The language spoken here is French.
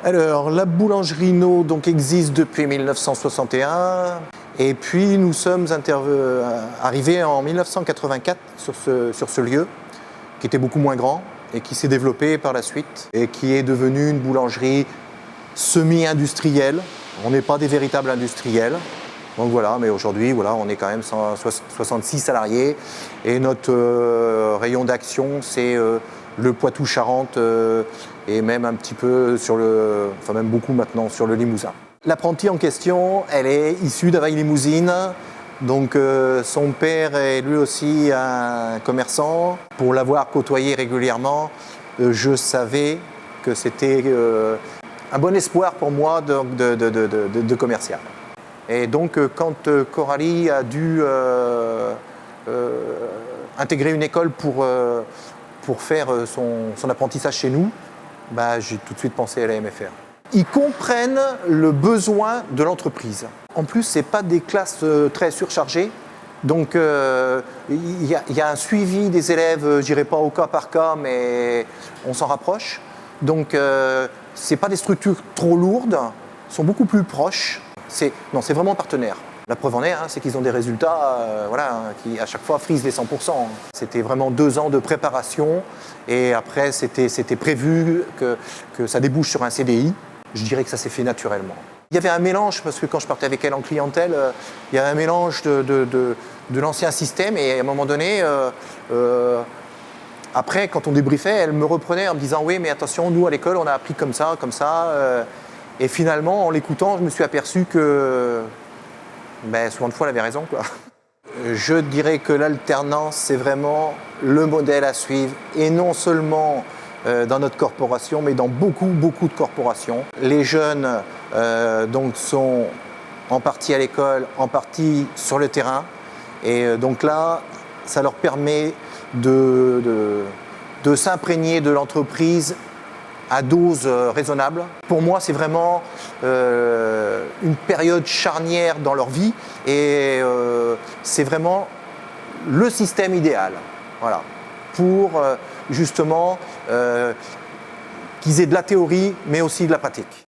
Alors, la boulangerie No donc, existe depuis 1961 et puis nous sommes arrivés en 1984 sur ce lieu qui était beaucoup moins grand et qui s'est développé par la suite et qui est devenu une boulangerie semi-industrielle. On n'est pas des véritables industriels. Donc voilà, mais aujourd'hui, voilà, on est quand même 66 salariés et notre rayon d'action, c'est le Poitou-Charentes et même un petit peu enfin même beaucoup maintenant sur le Limousin. L'apprentie en question, elle est issue d'Availle-Limousine. Donc son père est lui aussi un commerçant. Pour l'avoir côtoyé régulièrement, je savais que c'était un bon espoir pour moi de commercial. Et donc quand Coralie a dû intégrer une école pour faire son apprentissage chez nous, bah, j'ai tout de suite pensé à la MFR. Ils comprennent le besoin de l'entreprise. En plus, ce n'est pas des classes très surchargées. Donc, il y a un suivi des élèves, je dirais pas au cas par cas, mais on s'en rapproche. Donc, ce n'est pas des structures trop lourdes, sont beaucoup plus proches. C'est vraiment partenaire. La preuve en est, c'est qu'ils ont des résultats qui à chaque fois frisent les 100%. C'était vraiment 2 ans de préparation et après c'était prévu que ça débouche sur un CDI. Je dirais que ça s'est fait naturellement. Il y avait un mélange, parce que quand je partais avec elle en clientèle, il y avait un mélange de l'ancien système et à un moment donné, après quand on débriefait, elle me reprenait en me disant « oui mais attention, nous à l'école on a appris comme ça ». Et finalement en l'écoutant, je me suis aperçu que souvent de fois, elle avait raison, quoi. Je dirais que l'alternance, c'est vraiment le modèle à suivre, et non seulement dans notre corporation, mais dans beaucoup de corporations. Les jeunes donc sont en partie à l'école, en partie sur le terrain, et donc là, ça leur permet de s'imprégner de l'entreprise à dose raisonnable. Pour moi, c'est vraiment une période charnière dans leur vie et c'est vraiment le système idéal, voilà, pour justement qu'ils aient de la théorie mais aussi de la pratique.